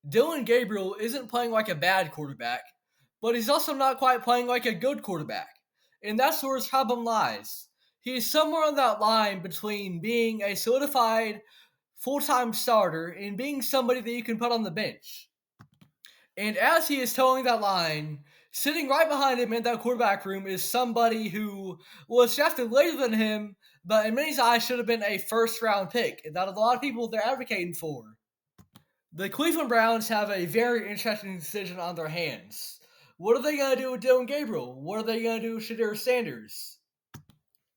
Dillon Gabriel isn't playing like a bad quarterback, but he's also not quite playing like a good quarterback. And that's where his problem lies. He's somewhere on that line between being a solidified full time starter and being somebody that you can put on the bench. And as he is towing that line, sitting right behind him in that quarterback room is somebody who was drafted later than him, but in many eyes should have been a first round pick that a lot of people they're advocating for. The Cleveland Browns have a very interesting decision on their hands. What are they going to do with Dillon Gabriel? What are they going to do with Shedeur Sanders?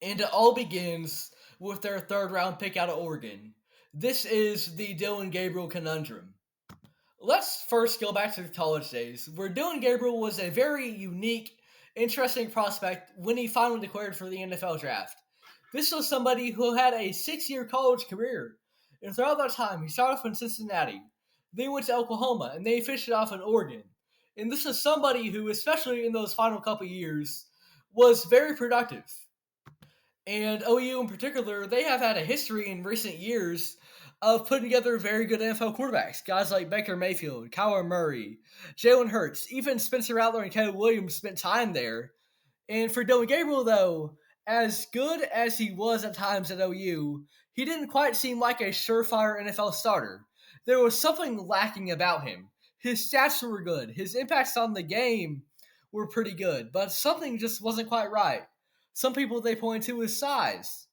And it all begins with their third round pick out of Oregon. This is the Dillon Gabriel conundrum. Let's first go back to the college days, where Dillon Gabriel was a very unique, interesting prospect when he finally declared for the NFL draft. This was somebody who had a 6-year college career, and throughout that time, he started off in Cincinnati, then he went to Oklahoma, and then he finished it off in Oregon. And this is somebody who, especially in those final couple years, was very productive. And OU in particular, they have had a history in recent years of putting together very good NFL quarterbacks. Guys like Baker Mayfield, Kyler Murray, Jalen Hurts, even Spencer Rattler and Caleb Williams spent time there. And for Dillon Gabriel, though, as good as he was at times at OU, he didn't quite seem like a surefire NFL starter. There was something lacking about him. His stats were good. His impacts on the game were pretty good, but something just wasn't quite right. Some people they point to his size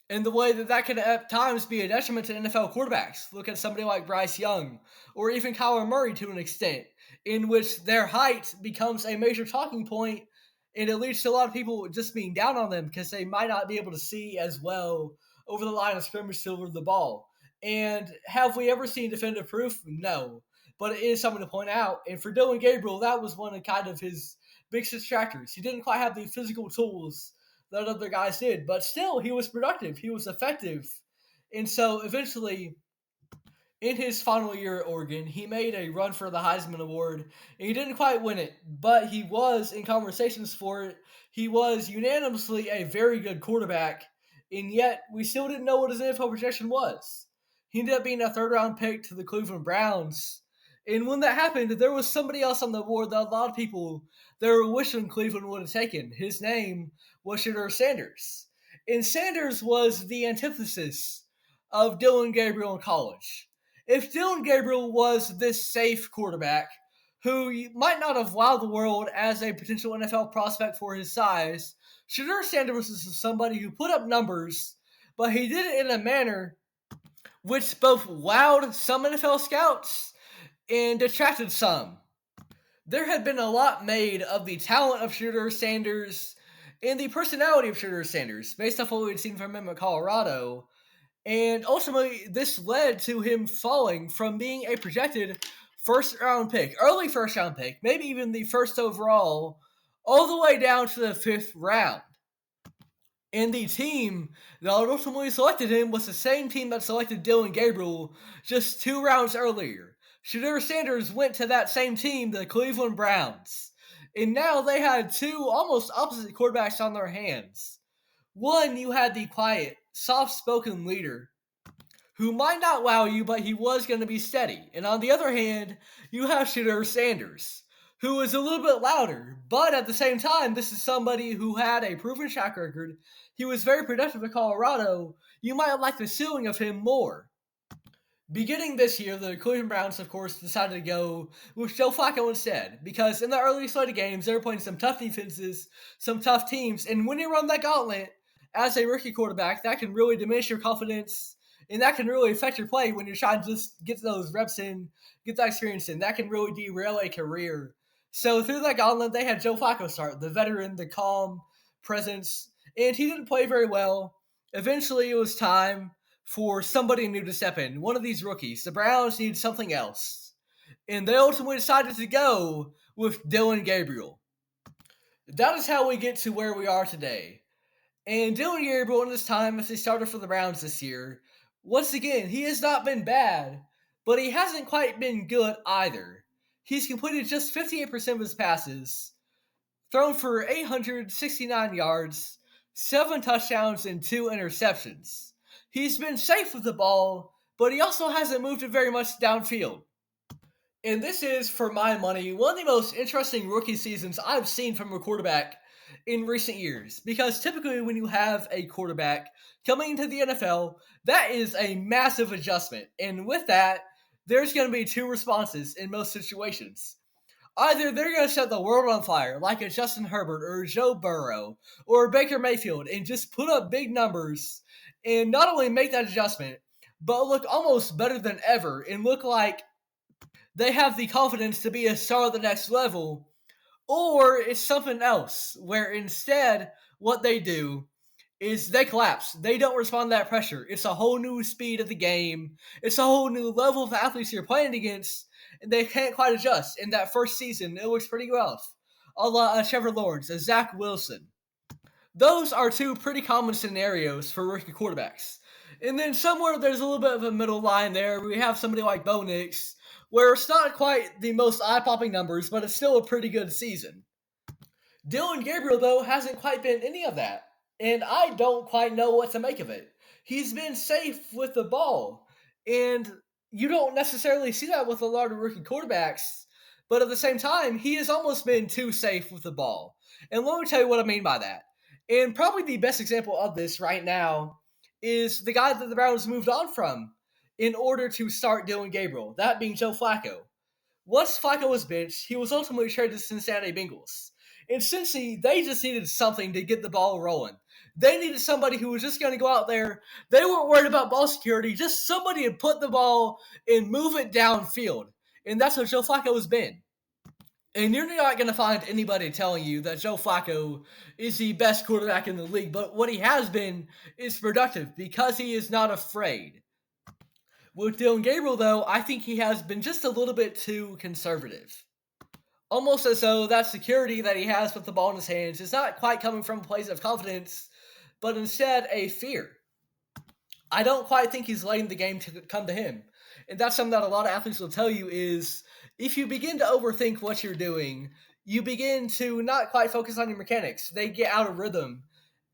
and the way that could at times be a detriment to NFL quarterbacks. Look at somebody like Bryce Young or even Kyler Murray to an extent, in which their height becomes a major talking point, and it leads to a lot of people just being down on them because they might not be able to see as well over the line of scrimmage to deliver the ball. And have we ever seen definitive proof? No. But it is something to point out. And for Dillon Gabriel, that was one of kind of his biggest distractors. He didn't quite have the physical tools that other guys did, but still, he was productive. He was effective. And so eventually, in his final year at Oregon, he made a run for the Heisman Award, and he didn't quite win it, but he was in conversations for it. He was unanimously a very good quarterback, and yet we still didn't know what his NFL projection was. He ended up being a third-round pick to the Cleveland Browns, and when that happened, there was somebody else on the board that a lot of people they were wishing Cleveland would have taken. His name was Shedeur Sanders, and Sanders was the antithesis of Dillon Gabriel in college. If Dillon Gabriel was this safe quarterback who might not have wowed the world as a potential NFL prospect for his size, Shedeur Sanders is somebody who put up numbers, but he did it in a manner which both wowed some NFL scouts and detracted some. There had been a lot made of the talent of Shedeur Sanders and the personality of Shedeur Sanders based off what we had seen from him at Colorado. And ultimately, this led to him falling from being a projected early first round pick, maybe even the first overall, all the way down to the 5th round. And the team that ultimately selected him was the same team that selected Dillon Gabriel just 2 rounds earlier. Shedeur Sanders went to that same team, the Cleveland Browns. And now they had 2 almost opposite quarterbacks on their hands. One, you had the quiet, soft-spoken leader who might not wow you, but he was going to be steady. And on the other hand, you have Shedeur Sanders, who is a little bit louder, but at the same time, this is somebody who had a proven track record. He was very productive at Colorado. You might like the ceiling of him more. Beginning this year, the Cleveland Browns, of course, decided to go with Joe Flacco instead, because in the early slate of games, they were playing some tough defenses, some tough teams, and when you run that gauntlet as a rookie quarterback, that can really diminish your confidence, and that can really affect your play when you're trying to just get those reps in, get that experience in. That can really derail a career. So through that gauntlet, they had Joe Flacco start, the veteran, the calm presence, and he didn't play very well. Eventually, it was time for somebody new to step in. One of these rookies. The Browns needed something else. And they ultimately decided to go with Dillon Gabriel. That is how we get to where we are today. And Dillon Gabriel in his time as a starter for the Browns this year, once again, he has not been bad, but he hasn't quite been good either. He's completed just 58% of his passes, thrown for 869 yards, 7 touchdowns, and 2 interceptions. He's been safe with the ball, but he also hasn't moved it very much downfield. And this is, for my money, one of the most interesting rookie seasons I've seen from a quarterback in recent years. Because typically, when you have a quarterback coming into the NFL, that is a massive adjustment. And with that, there's going to be two responses in most situations. Either they're going to set the world on fire, like a Justin Herbert or Joe Burrow or Baker Mayfield, and just put up big numbers and not only make that adjustment, but look almost better than ever and look like they have the confidence to be a star at the next level, or it's something else where instead what they do is they collapse. They don't respond to that pressure. It's a whole new speed of the game. It's a whole new level of athletes you're playing against, and they can't quite adjust. In that first season, it looks pretty rough. A la Trevor Lawrence, a Zach Wilson. Those are two pretty common scenarios for rookie quarterbacks. And then somewhere there's a little bit of a middle line there. We have somebody like Bo Nix, where it's not quite the most eye-popping numbers, but it's still a pretty good season. Dillon Gabriel, though, hasn't quite been any of that, and I don't quite know what to make of it. He's been safe with the ball, and you don't necessarily see that with a lot of rookie quarterbacks, but at the same time, he has almost been too safe with the ball. And let me tell you what I mean by that. And probably the best example of this right now is the guy that the Browns moved on from in order to start Dillon Gabriel, that being Joe Flacco. Once Flacco was benched, he was ultimately traded to Cincinnati Bengals. In Cincy, they just needed something to get the ball rolling. They needed somebody who was just going to go out there. They weren't worried about ball security, just somebody to put the ball and move it downfield. And that's what Joe Flacco has been. And you're not going to find anybody telling you that Joe Flacco is the best quarterback in the league, but what he has been is productive because he is not afraid. With Dillon Gabriel, though, I think he has been just a little bit too conservative. Almost as though that security that he has with the ball in his hands is not quite coming from a place of confidence, but instead a fear. I don't quite think he's letting the game come to him. And that's something that a lot of athletes will tell you is if you begin to overthink what you're doing, you begin to not quite focus on your mechanics. They get out of rhythm.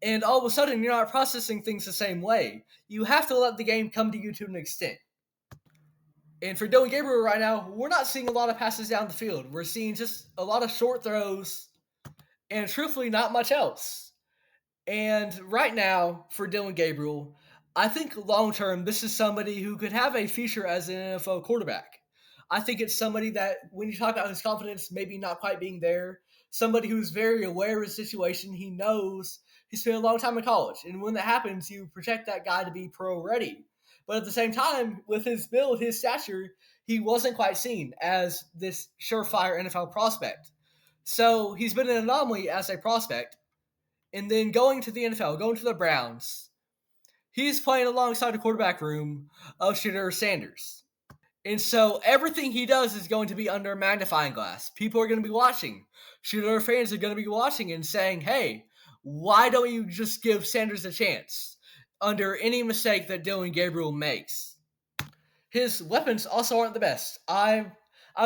And all of a sudden, you're not processing things the same way. You have to let the game come to you to an extent. And for Dillon Gabriel right now, we're not seeing a lot of passes down the field. We're seeing just a lot of short throws and truthfully not much else. And right now, for Dillon Gabriel, I think long term, this is somebody who could have a future as an NFL quarterback. I think it's somebody that, when you talk about his confidence maybe not quite being there, somebody who's very aware of his situation, he knows he spent a long time in college. And when that happens, you protect that guy to be pro ready. But at the same time, with his build, his stature, he wasn't quite seen as this surefire NFL prospect. So he's been an anomaly as a prospect. And then going to the NFL, going to the Browns, he's playing alongside a quarterback room of Shedeur Sanders. And so everything he does is going to be under a magnifying glass. People are going to be watching. Shedeur fans are going to be watching and saying, hey, why don't you just give Sanders a chance under any mistake that Dillon Gabriel makes? His weapons also aren't the best. I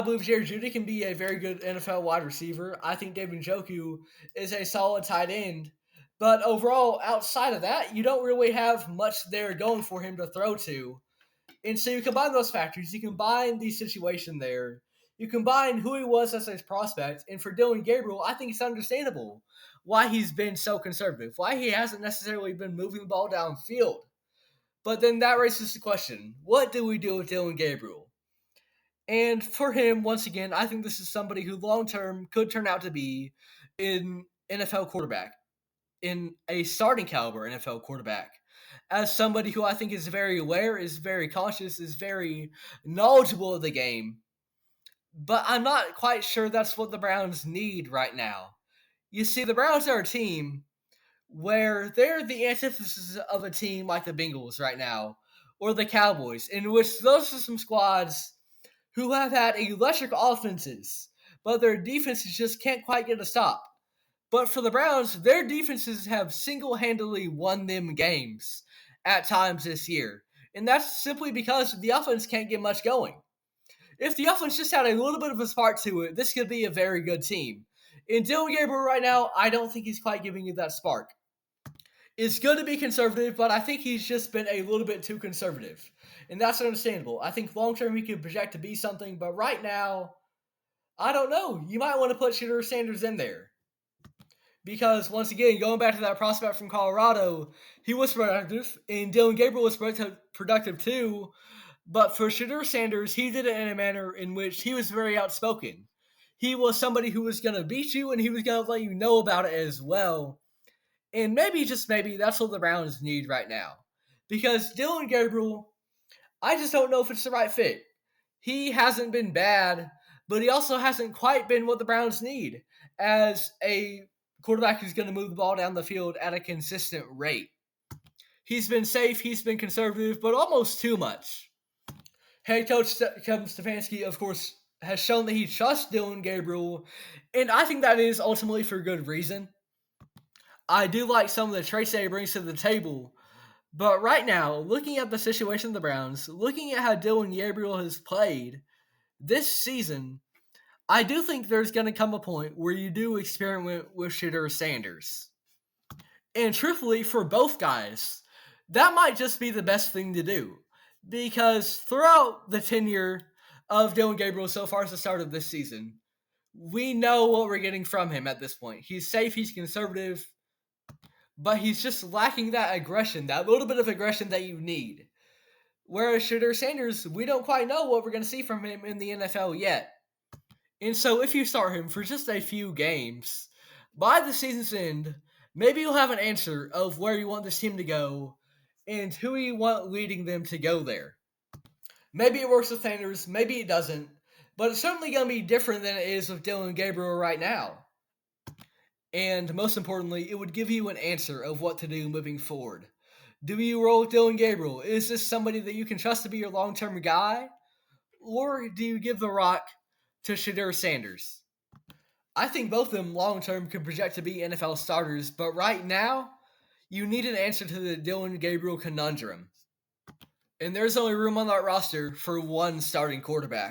believe Jerry Jeudy can be a very good NFL wide receiver. I think David Njoku is a solid tight end. But overall, outside of that, you don't really have much there going for him to throw to. And so you combine those factors, you combine the situation there, you combine who he was as a prospect, and for Dillon Gabriel, I think it's understandable why he's been so conservative, why he hasn't necessarily been moving the ball downfield. But then that raises the question, what do we do with Dillon Gabriel? And for him, once again, I think this is somebody who long-term could turn out to be an NFL quarterback, in a starting caliber NFL quarterback. As somebody who I think is very aware, is very cautious, is very knowledgeable of the game. But I'm not quite sure that's what the Browns need right now. You see, the Browns are a team where they're the antithesis of a team like the Bengals right now, or the Cowboys, in which those are some squads who have had electric offenses, but their defenses just can't quite get a stop. But for the Browns, their defenses have single-handedly won them games at times this year. And that's simply because the offense can't get much going. If the offense just had a little bit of a spark to it, this could be a very good team. In Dillon Gabriel right now, I don't think he's quite giving you that spark. It's good to be conservative, but I think he's just been a little bit too conservative. And that's understandable. I think long term he could project to be something, but right now, I don't know. You might want to put Shedeur Sanders in there. Because once again, going back to that prospect from Colorado, he was productive, and Dillon Gabriel was productive too. But for Shedeur Sanders, he did it in a manner in which he was very outspoken. He was somebody who was going to beat you, and he was going to let you know about it as well. And maybe, just maybe, that's what the Browns need right now. Because Dillon Gabriel, I just don't know if it's the right fit. He hasn't been bad, but he also hasn't quite been what the Browns need as a quarterback who's going to move the ball down the field at a consistent rate. He's been safe, he's been conservative, but almost too much. Head coach Kevin Stefanski, of course, has shown that he trusts Dillon Gabriel, and I think that is ultimately for good reason. I do like some of the traits that he brings to the table, but right now, looking at the situation of the Browns, looking at how Dillon Gabriel has played this season, I do think there's going to come a point where you do experiment with Shedeur Sanders. And truthfully, for both guys, that might just be the best thing to do. Because throughout the tenure of Dillon Gabriel so far as the start of this season, we know what we're getting from him at this point. He's safe, he's conservative, but he's just lacking that aggression, that little bit of aggression that you need. Whereas Shedeur Sanders, we don't quite know what we're going to see from him in the NFL yet. And so if you start him for just a few games, by the season's end, maybe you'll have an answer of where you want this team to go and who you want leading them to go there. Maybe it works with Sanders, maybe it doesn't, but it's certainly going to be different than it is with Dillon Gabriel right now. And most importantly, it would give you an answer of what to do moving forward. Do you roll with Dillon Gabriel? Is this somebody that you can trust to be your long-term guy? Or do you give the rock to Shedeur Sanders? I think both of them long-term could project to be NFL starters, but right now, you need an answer to the Dillon Gabriel conundrum. And there's only room on that roster for one starting quarterback.